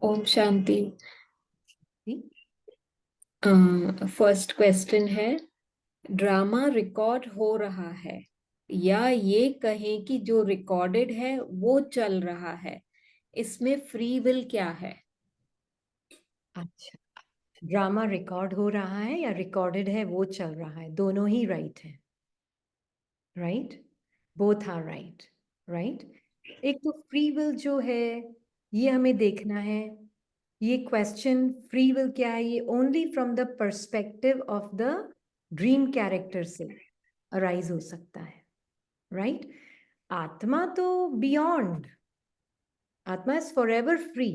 ओम शांति। जी। First question है, drama record हो रहा है या ये कहें कि जो रिकॉर्डेड है वो चल रहा है, इसमें फ्री विल क्या है? अच्छा, ड्रामा रिकॉर्ड हो रहा है या रिकॉर्डेड है वो चल रहा है, दोनों ही राइट है। Right, both are right. Right, एक तो फ्री विल जो है ये हमें देखना है। ये क्वेश्चन फ्री विल क्या है, ये only from the perspective of the dream character से अराइज हो सकता है। राइट, आत्मा तो बियॉन्ड, आत्मा is for ever free.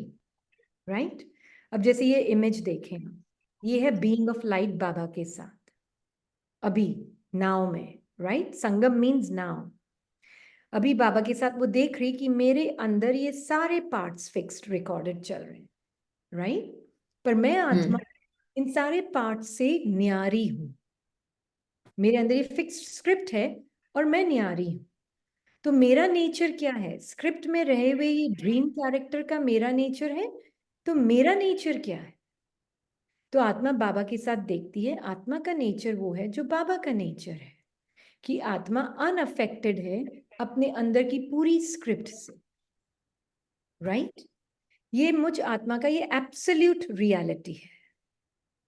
Right, अब जैसे ये इमेज देखें हम, ये है बीइंग ऑफ लाइट बाबा के साथ अभी नाव में। राइट, संगम मीन्स नाव। अभी बाबा के साथ वो देख रही कि मेरे अंदर ये सारे पार्ट्स फिक्स्ड रिकॉर्डेड चल रहे हैं। राइट, पर मैं आत्मा इन सारे पार्ट्स से न्यारी हूं। मेरे अंदर ये फिक्स्ड स्क्रिप्ट है और मैं न्यारी हूं। तो मेरा नेचर क्या है, स्क्रिप्ट में रहे हुए ये ड्रीम कैरेक्टर का मेरा नेचर है। तो मेरा नेचर क्या है? तो आत्मा बाबा के साथ देखती है, आत्मा का नेचर वो है जो बाबा का नेचर है, कि आत्मा अनअफेक्टेड है अपने अंदर की पूरी स्क्रिप्ट से। राइट, ये मुझ आत्मा का ये एब्सोल्यूट रियलिटी है।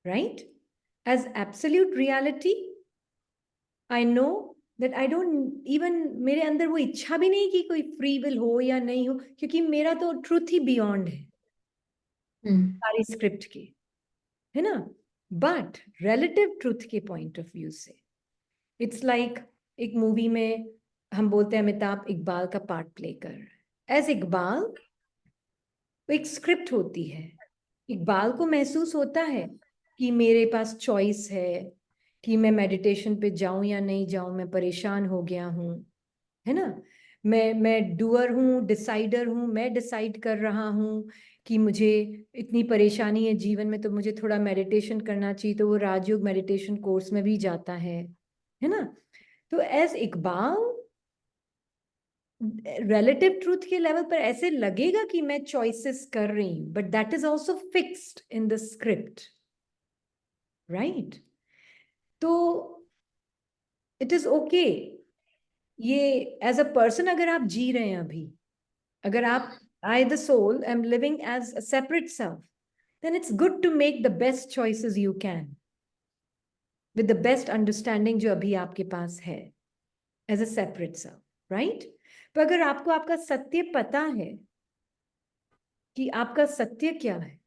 Right, as absolute reality I know that I don't even, मेरे अंदर वो इच्छा भी नहीं कि कोई फ्री विल हो या नहीं हो, क्योंकि मेरा तो ट्रूथ ही बियॉन्ड है सारी स्क्रिप्ट के, है ना। बट रिलेटिव ट्रूथ के पॉइंट ऑफ व्यू से इट्स लाइक एक मूवी में हम बोलते हैं अमिताभ इकबाल का पार्ट प्ले कर रहा है एज इकबाल। वो एक स्क्रिप्ट होती है, इकबाल को महसूस होता है कि मेरे पास चॉइस है कि मैं मेडिटेशन पे जाऊं या नहीं जाऊं, मैं परेशान हो गया हूं, है ना। मैं डूअर हूँ, डिसाइडर हूँ, मैं डिसाइड कर रहा हूँ कि मुझे इतनी परेशानी है जीवन में, तो मुझे थोड़ा मेडिटेशन करना चाहिए, तो वो राजयोग मेडिटेशन कोर्स में भी जाता है ना। तो एज इकबाल रिलेटिव ट्रूथ के लेवल पर ऐसे लगेगा कि मैं चॉइसेस कर रही हूं, but that is also fixed in the script. Right, तो इट इज ओके। ये एज अ पर्सन अगर आप जी रहे हैं अभी, अगर आप I the soul am living as a separate self, then it's good to make the best choices you can with the best understanding जो अभी आपके पास है as a separate self, right? पर अगर आपको आपका सत्य पता है कि आपका सत्य क्या है,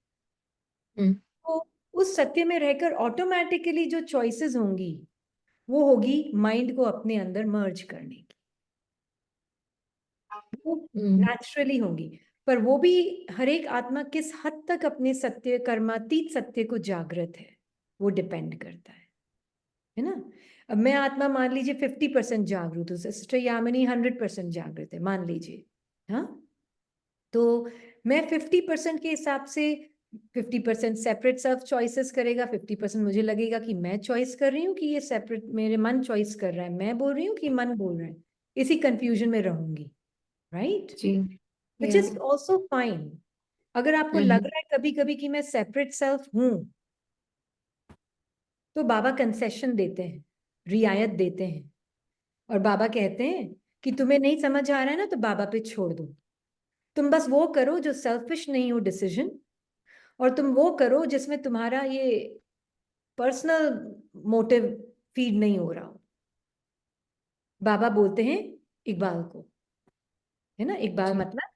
तो उस सत्य में रहकर ऑटोमेटिकली जो चॉइसेस होंगी वो होगी माइंड को अपने अंदर मर्ज करने की, वो नेचुरली होंगी। पर वो भी हर एक आत्मा किस हद तक अपने सत्य कर्मातीत सत्य को जागृत है वो डिपेंड करता है ना। अब मैं आत्मा मान लीजिए 50% जागृत हूँ, सिस्टर यामिनी 100% जागृत है मान लीजिए। हाँ, तो मैं 50% के हिसाब से 50% सेपरेट सेल्फ चॉइसेस करेगा, 50% मुझे लगेगा कि मैं चॉइस कर रही हूँ कि ये सेपरेट मेरे मन चॉइस कर रहा है, मैं बोल रही हूँ कि मन बोल रहा है। इसी कंफ्यूजन में रहूंगी। राइट, जी। Which is also fine. अगर आपको लग रहा है कभी कभी कि मैं सेपरेट सेल्फ हूं, तो बाबा कंसेशन देते हैं, रियायत देते हैं, और बाबा कहते हैं कि तुम्हें नहीं समझ आ रहा है ना, तो बाबा पे छोड़ दो। तुम बस वो करो जो सेल्फिश नहीं हो डिसीजन, और तुम वो करो जिसमें तुम्हारा ये पर्सनल मोटिव फीड नहीं हो रहा हो। बाबा बोलते हैं इकबाल को, है ना, इकबाल मतलब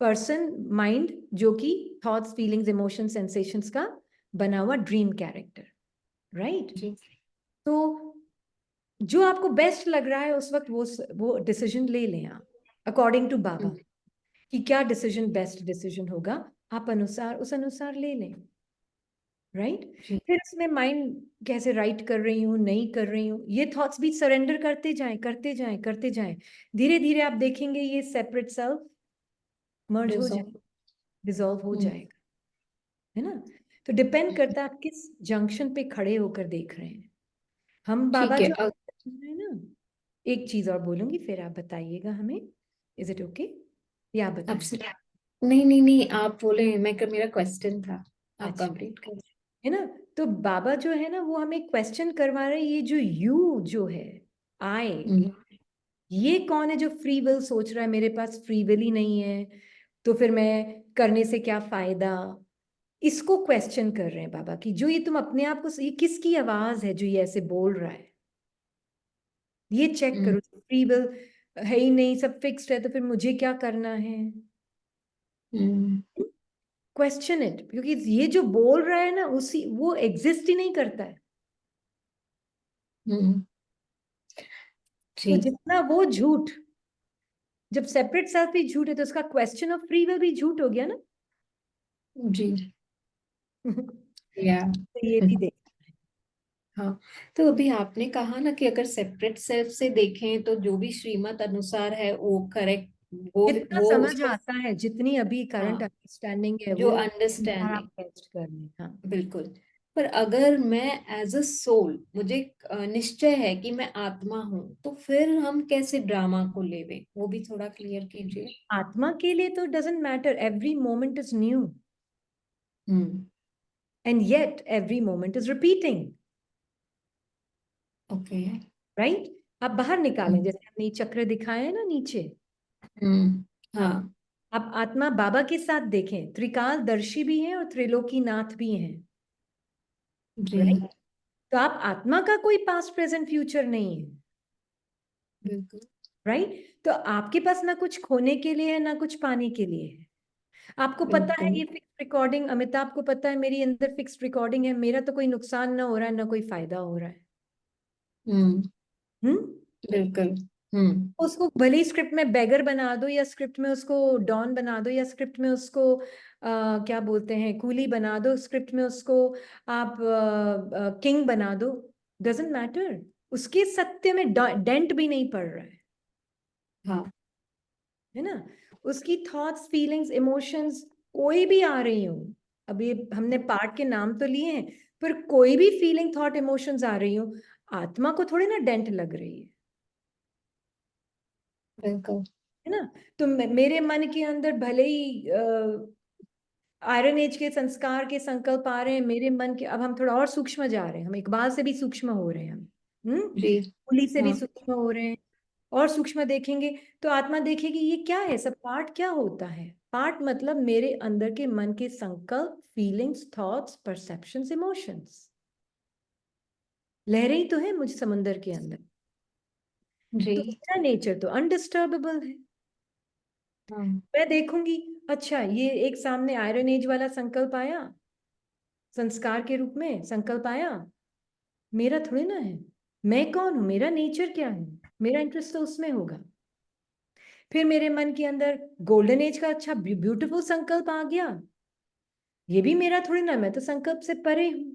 पर्सन माइंड जो कि थॉट्स फीलिंग्स इमोशन सेंसेशंस का बना हुआ ड्रीम कैरेक्टर। राइट, तो जो आपको बेस्ट लग रहा है उस वक्त वो डिसीजन ले लें आप अकॉर्डिंग टू बाबा, कि क्या डिसीजन बेस्ट डिसीजन होगा, आप उस अनुसार ले लें। राइट, फिर उसमें माइंड कैसे राइट कर रही हूँ नहीं कर रही हूँ, ये थॉट्स भी सरेंडर करते जाएं करते जाएं करते जाएं। धीरे धीरे आप देखेंगे ये सेपरेट सेल्फ मर्ज हो जाएगा, डिसॉल्व हो जाएगा, है ना। तो डिपेंड करता है आप किस जंक्शन पे खड़े होकर देख रहे हैं। हम बाबा ठीक है। जो है ना, एक चीज और बोलूंगी फिर आप बताइएगा हमें, इज इट ओके, या आप बताइए। नहीं नहीं नहीं, आप बोले, मेरा क्वेश्चन था, आप अच्छा, कंप्लीट कर। है ना। तो बाबा जो है ना वो हमें क्वेश्चन करवा रहे हैं, ये जो यू जो है, आई, हम्म ये कौन है जो फ्री विल सोच रहा है मेरे पास फ्री विल ही नहीं है, तो फिर मैं करने से क्या फायदा। इसको क्वेश्चन कर रहे हैं बाबा कि जो ये तुम अपने आप को, ये किसकी आवाज है जो ये ऐसे बोल रहा है, ये चेक हम्म करो। फ्री विल है ही नहीं, सब फिक्स्ड है, तो फिर मुझे क्या करना है। हम्म क्वेश्चन इट, क्योंकि ये जो बोल रहा है ना उसी वो एग्जिस्ट ही नहीं करता है। हम्म, तो जी जितना वो झूठ, जब सेपरेट सेल्फ ही झूठ है तो उसका क्वेश्चन ऑफ फ्री विल भी झूठ हो गया ना। जी। या तो ये भी देख। हाँ, तो अभी आपने कहा ना कि अगर सेपरेट सेल्फ से देखें तो जो भी श्रीमत अनुसार है वो करेक्ट, जितना वो समझ उसको, आता है, जितनी अभी करंट हाँ, अंडरस्टैंडिंग है जो वो अंडरस्टैंडिंग, टेस्ट करने। हाँ, बिल्कुल। पर अगर मैं एज अ सोल, मुझे निश्चय है कि मैं आत्मा हूं, तो फिर हम कैसे ड्रामा को लेवे, वो भी थोड़ा क्लियर कीजिए। आत्मा के लिए तो doesn't matter, every moment is new hmm and yet every moment is repeating, okay. Right. आप बाहर निकालें, हम्म जैसे हमने ये चक्र दिखाया है ना नीचे। हाँ, हाँ आप आत्मा बाबा के साथ देखें, त्रिकालदर्शी भी हैं और त्रिलोकीनाथ भी हैं, जी राइट। तो आप आत्मा का कोई पास्ट प्रेजेंट फ्यूचर नहीं है, बिल्कुल राइट। तो आपके पास ना कुछ खोने के लिए है ना कुछ पाने के लिए है। आपको पता है बिल्कुल। ये फिक्स रिकॉर्डिंग, अमिताभ को पता है मेरी अंदर फिक्स रिकॉर्डिंग है, मेरा तो कोई नुकसान ना हो रहा है ना कोई फायदा हो रहा है। हम्म हम्म। बिल्कुल। हम्म उसको भले ही स्क्रिप्ट में बेगर बना दो, या स्क्रिप्ट में उसको डॉन बना दो, या स्क्रिप्ट में उसको क्या बोलते हैं कूली बना दो, स्क्रिप्ट में उसको आप किंग बना दो, डजेंट मैटर। उसके सत्य में डेंट भी नहीं पड़ रहा हाँ है ना। उसकी थॉट्स फीलिंग्स इमोशंस कोई भी आ रही हो, अभी हमने पार्ट के नाम तो लिए हैं, पर कोई भी फीलिंग थॉट इमोशंस आ रही हो, आत्मा को थोड़ी ना डेंट लग रही बिल्कुल। है ना। तो मेरे मन के अंदर भले ही आयरन एज के संस्कार के संकल्प आ रहे हैं मेरे मन के, अब हम थोड़ा और सूक्ष्म जा रहे हैं, हम इकबाल से भी सूक्ष्म हो रहे हैं हम, जी कुली से भी हाँ। सूक्ष्म हो रहे हैं, और सूक्ष्म देखेंगे तो आत्मा देखेगी ये क्या है सब, पार्ट क्या होता है। पार्ट मतलब मेरे अंदर के मन के संकल्प फीलिंग्स थॉट्स परसेप्शंस इमोशंस, लहरें ही तो है मुझ समंदर के अंदर। जी तो मेरा नेचर तो अनडिस्टर्बेबल है। हाँ। मैं देखूंगी, अच्छा ये एक सामने आयरन एज वाला संकल्प आया, संस्कार के रूप में संकल्प आया, मेरा थोड़ी ना है। मैं कौन हूं, मेरा नेचर क्या है, मेरा इंटरेस्ट तो उसमें होगा। फिर मेरे मन के अंदर गोल्डन एज का अच्छा ब्यूटीफुल संकल्प आ गया, ये भी मेरा थोड़ी ना, मैं तो संकल्प से परे हूं,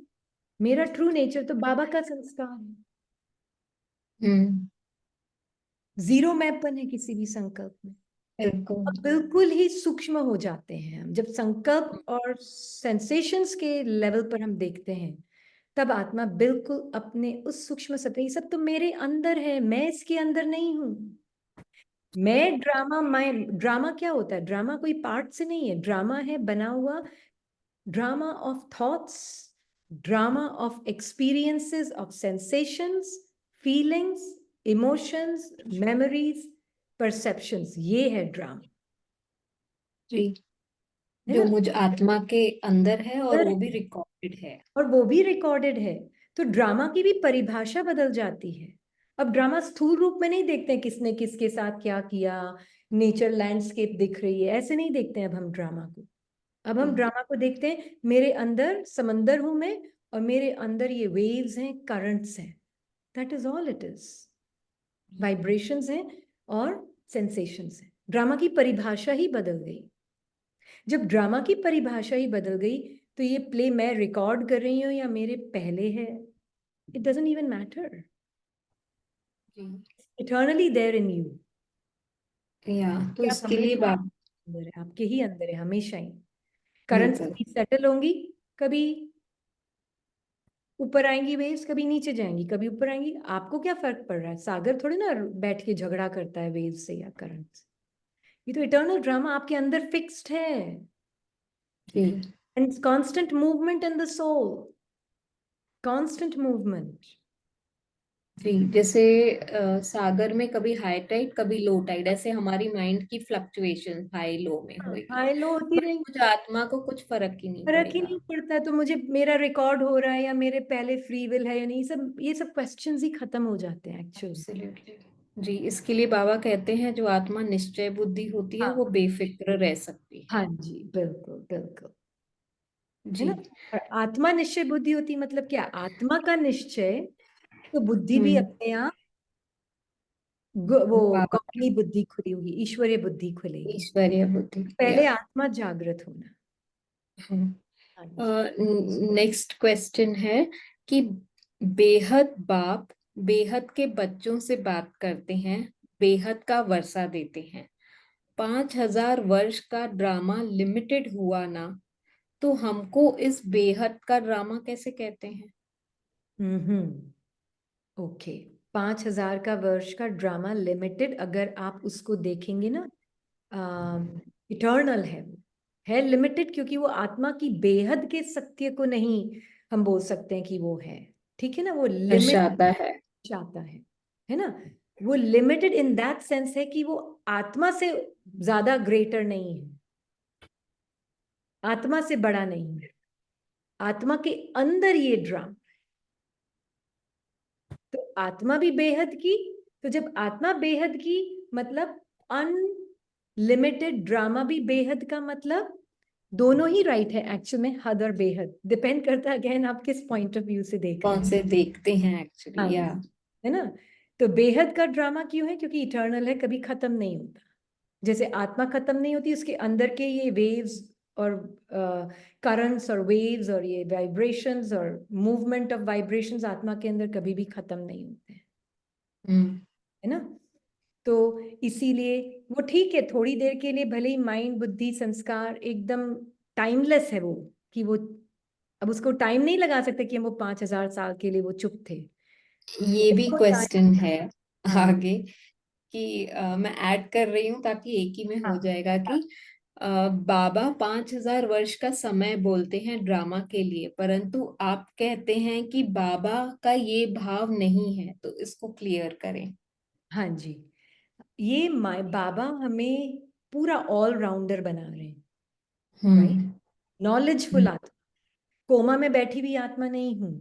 मेरा ट्रू नेचर तो बाबा का संस्कार है। हम्म जीरो मैपन है किसी भी संकल्प में। बिल्कुल। अब बिल्कुल ही सूक्ष्म हो जाते हैं हम, जब संकल्प और सेंसेशंस के लेवल पर हम देखते हैं, तब आत्मा बिल्कुल अपने उस सूक्ष्म सतह, ये सब तो मेरे अंदर है, मैं इसके अंदर नहीं हूं। मैं ड्रामा क्या होता है, ड्रामा कोई पार्ट से नहीं है, ड्रामा है बना हुआ, drama of thoughts, drama of experiences of sensations feelings emotions memories perceptions, ये है ड्रामा, जी, है जो ना। मुझ आत्मा के अंदर है और डर वो भी है रिकॉर्डेड है। और वो भी रिकॉर्डेड है, तो ड्रामा की भी परिभाषा बदल जाती है। अब ड्रामा स्थूल रूप में नहीं देखते हैं किसने किसके साथ क्या किया, नेचर लैंडस्केप दिख रही है, ऐसे नहीं देखते हैं अब हम ड्रामा को। अब हम जी ड्रामा को देखते हैं, मेरे अंदर समंदर हूं मैं, और मेरे अंदर ये वेव्स हैं करंट्स हैं, that is all it is, vibrations हैं और सेंसेशंस हैं। ड्रामा की परिभाषा ही बदल गई। जब ड्रामा की परिभाषा ही बदल गई, तो ये प्ले मैं रिकॉर्ड कर रही हूँ या मेरे पहले है, इट डजंट इवन मैटर, जी। Eternally there in you. या तो आप इसके लिए हमेशा बात, अंदर है, आपके ही अंदर है हमेशा ही। करंट बिल्कुल। कभी सेटल होंगी, कभी ऊपर आएंगी वेव्स, कभी नीचे जाएंगी, कभी ऊपर आएंगी, आपको क्या फर्क पड़ रहा है, सागर थोड़ी ना बैठ के झगड़ा करता है वेव से या करंट से। ये तो इटर्नल ड्रामा आपके अंदर फिक्स्ड है। जी and constant movement in the soul, constant movement. जी, जैसे सागर में कभी हाई टाइड कभी लो टाइड, ऐसे हमारी माइंड की फ्लक्चुएशन हाई लो में होगी, हाई लो होती बट रहेंगी, कुछ आत्मा को कुछ फर्क ही नहीं फर्क ही पड़ेगा। नहीं पड़ता। तो मुझे मेरा रिकॉर्ड हो रहा है या मेरे पहले फ्री विल है या नहीं, ये सब क्वेश्चंस ही खत्म हो जाते हैं एक्चुअली। एब्सोल्युटली। जी, इसके लिए बाबा कहते हैं जो आत्मा निश्चय बुद्धि होती है हाँ वो बेफिक्र रह सकती है। हाँ जी, बिल्कुल बिल्कुल। है जी। ना। और आत्मा निश्चय बुद्धि होती मतलब क्या, आत्मा का निश्चय तो बुद्धि भी हम्म। अपने आप वो बाबा गौणी बुद्धि खुली होगी, ईश्वरीय बुद्धि की खुलेगी। ईश्वरीय बुद्धि पहले या। आत्मा जागृत होना। हाँ जी। नेक्स्ट क्वेश्चन है कि बेहद बाप बेहद के बच्चों से बात करते हैं, बेहद का वर्षा देते हैं। 5,000 वर्ष का ड्रामा लिमिटेड हुआ ना, तो हमको इस बेहद का ड्रामा कैसे कहते हैं? ओके, 5,000 का वर्ष का ड्रामा लिमिटेड, अगर आप उसको देखेंगे ना, इटर्नल है वो, है लिमिटेड, क्योंकि वो आत्मा की बेहद के सत्य को नहीं हम बोल सकते हैं कि वो है। ठीक है ना, वो लिमिट दर्शाता है। चाहता है ना। वो लिमिटेड इन दैट सेंस है कि वो आत्मा से ज्यादा ग्रेटर नहीं है, आत्मा से बड़ा नहीं है, आत्मा के अंदर ये ड्रामा। तो आत्मा भी बेहद की, तो जब आत्मा बेहद की मतलब अनलिमिटेड ड्रामा भी बेहद का मतलब, दोनों ही राइट है एक्चुअल में, हद और बेहद डिपेंड करता है अगेन आप किस पॉइंट ऑफ व्यू से देख रहे कौन हैं। से देखते हैं हाँ एक्चुअली या। जी, है ना। तो बेहद का ड्रामा क्यों है, क्योंकि इटर्नल है, कभी खत्म नहीं होता। जैसे आत्मा खत्म नहीं होती, उसके अंदर के ये वेव्स और करंट्स और वेव्स और ये वाइब्रेशंस और मूवमेंट ऑफ वाइब्रेशंस आत्मा के अंदर कभी भी खत्म नहीं होते हैं। हम्म। है ना। तो इसीलिए वो ठीक है, थोड़ी देर के लिए भले ही माइंड बुद्धि संस्कार एकदम टाइमलेस है वो, कि वो अब उसको टाइम नहीं लगा सकते कि हम वो 5,000 साल के लिए वो चुप थे। ये भी वो टाइम, क्वेश्चन है हाँ आगे कि मैं ऐड कर रही हूँ ताकि एक ही में हो हाँ जाएगा कि बाबा 5,000 वर्ष का समय बोलते हैं ड्रामा के लिए, परंतु आप कहते हैं कि बाबा का ये भाव नहीं है, तो इसको क्लियर करें। हाँ जी। ये बाबा हमें पूरा ऑलराउंडर बना रहे हैं, राइट। हम्म। नॉलेजफुल हम्म। आत्मा, कोमा में बैठी हुई आत्मा नहीं हूं।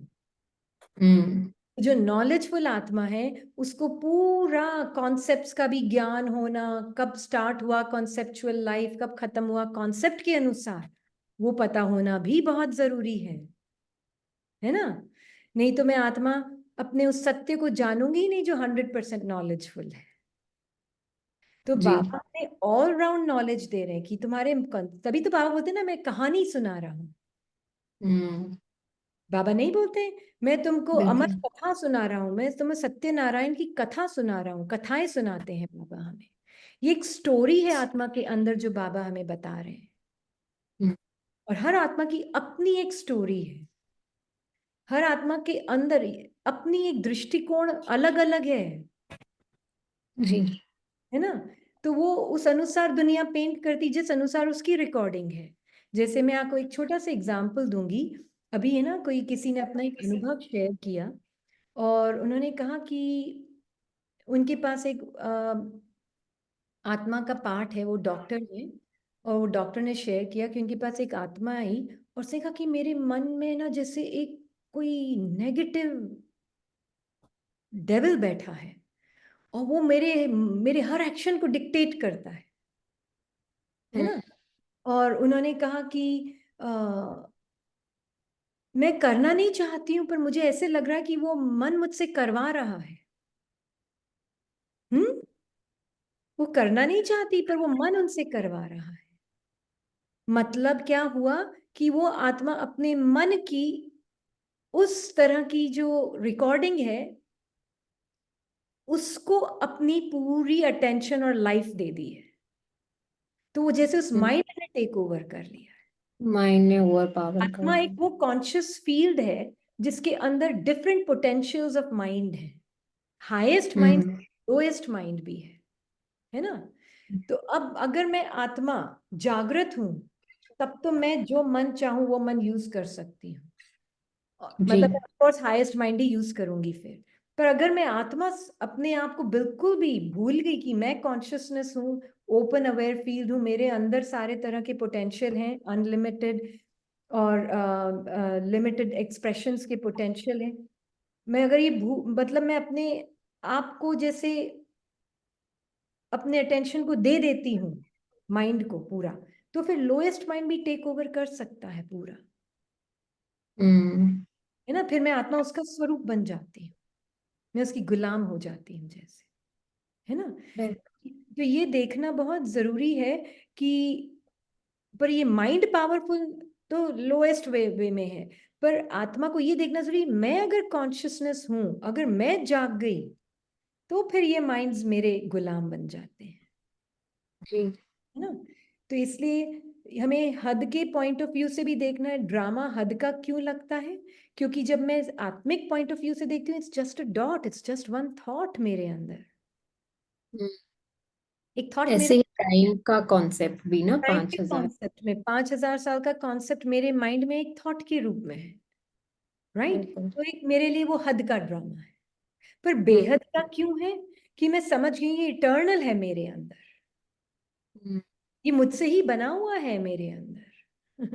हम्म। जो नॉलेजफुल आत्मा है उसको पूरा कॉन्सेप्ट्स का भी ज्ञान होना, कब स्टार्ट हुआ कॉन्सेप्चुअल लाइफ, कब खत्म हुआ कॉन्सेप्ट के अनुसार, वो पता होना भी बहुत जरूरी है ना। नहीं तो मैं आत्मा अपने उस सत्य को जानूंगी ही नहीं जो 100% नॉलेजफुल है। तो जी। बाबा हमें ऑल राउंड नॉलेज दे रहे हैं कि तुम्हारे, तभी तो बाबा बोलते हैं ना, मैं कहानी सुना रहा हूँ। हम्म। बाबा नहीं बोलते मैं तुमको अमर बिल्कुल। कथा सुना रहा हूं, मैं तुम्हें सत्यनारायण की कथा सुना रहा हूँ, कथाएं सुनाते हैं बाबा हमें। ये एक स्टोरी है आत्मा के अंदर जो बाबा हमें बता रहे हैं। हम्म। और हर आत्मा की अपनी एक स्टोरी है, हर आत्मा के अंदर अपनी एक दृष्टिकोण अलग अलग जी। है ना। तो वो उस अनुसार दुनिया पेंट करती जिस अनुसार उसकी रिकॉर्डिंग है। जैसे मैं आपको एक छोटा सा एग्जांपल दूंगी। अभी है ना, कोई किसी ने अपना एक अनुभव शेयर किया और उन्होंने कहा कि उनके पास एक आत्मा का पार्ट है, वो डॉक्टर है। और वो डॉक्टर ने शेयर किया कि उनके पास एक आत्मा आई और उसने कहा कि मेरे मन में ना जैसे एक कोई नेगेटिव डेविल बैठा है और वो मेरे मेरे हर एक्शन को डिक्टेट करता है हम्म। ना। और उन्होंने कहा कि आ, मैं करना नहीं चाहती हूं पर मुझे ऐसे लग रहा है कि वो मन मुझसे करवा रहा है। हम्म। वो करना नहीं चाहती पर वो मन उनसे करवा रहा है। मतलब क्या हुआ कि वो आत्मा अपने मन की उस तरह की जो रिकॉर्डिंग है उसको अपनी पूरी अटेंशन और लाइफ दे दी है। तो वो जैसे उस माइंड ने टेक ओवर कर लिया। माइंड ने ओवर पावर कर आत्मा एक लिया। वो कॉन्शियस फील्ड है जिसके अंदर डिफरेंट पोटेंशियल्स ऑफ माइंड है, हाईएस्ट माइंड, हम्म। लोएस्ट माइंड भी है ना। तो अब अगर मैं आत्मा जागृत हूं, तब तो मैं जो मन चाहूं वो मन यूज कर सकती हूँ, जी। मतलब of course highest mind he use करूंगी फिर। पर अगर मैं आत्मा अपने आप को बिल्कुल भी भूल गई कि मैं कॉन्शियसनेस हूँ, ओपन अवेयर फील्ड हूँ, मेरे अंदर सारे तरह के पोटेंशियल हैं, अनलिमिटेड और लिमिटेड एक्सप्रेशंस के पोटेंशियल हैं, मैं अगर ये मतलब मैं अपने आप को जैसे अपने अटेंशन को दे देती हूँ माइंड को पूरा, तो फिर लोएस्ट माइंड भी टेक ओवर कर सकता है पूरा, हम्म। है ना। फिर मैं आत्मा उसका स्वरूप बन जाती हूँ, मैं उसकी गुलाम हो जाती हूँ जैसे, है ना। तो ये देखना बहुत जरूरी है कि, पर ये माइंड पावरफुल तो लोएस्ट वे में है, पर आत्मा को ये देखना जरूरी, मैं अगर कॉन्शियसनेस हूं, अगर मैं जाग गई, तो फिर ये माइंड्स मेरे गुलाम बन जाते हैं, जी। है ना। तो इसलिए हमें हद के पॉइंट ऑफ व्यू से भी देखना है, ड्रामा हद का क्यों लगता है, क्योंकि जब मैं आत्मिक पॉइंट ऑफ व्यू से देखती हूँ, it's just a dot, it's just one thought मेरे अंदर, हम्म। एक थॉट मेरे ऐसे ही टाइम का कॉन्सेप्ट भी ना, टाइम के 5,000। कॉन्सेप्ट में, 5,000 साल का कॉन्सेप्ट मेरे माइंड में एक थॉट के रूप में है, राइट। बिल्कुल। तो एक मेरे लिए वो हद का ड्रामा है। पर हम्म। बेहद का क्यों है, कि मैं समझ गई ये इटर्नल है मेरे अंदर, हम्म। ये मुझसे ही बना हुआ है मेरे अंदर।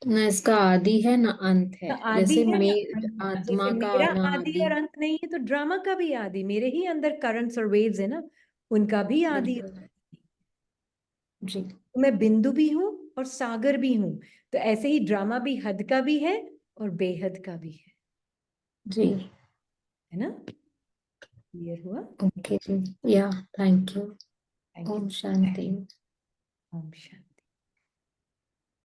ना इसका आदि है ना अंत है, ना आदि जैसे है ना मैं अंत है। जैसे आत्मा का मेरा ना आदि आदि। और अंत नहीं है, तो ड्रामा का भी आदि, मेरे ही अंदर करंट्स और वेव्स है ना, उनका भी आदि। बिल्कुल। जी। तो मैं बिंदु भी हूँ और सागर भी हूँ, तो ऐसे ही ड्रामा भी हद का भी है और बेहद का भी जी। है ना। क्लियर हुआ। ओके जी। Yeah. Thank you. Thank you. Om Shanti. Om Shanti.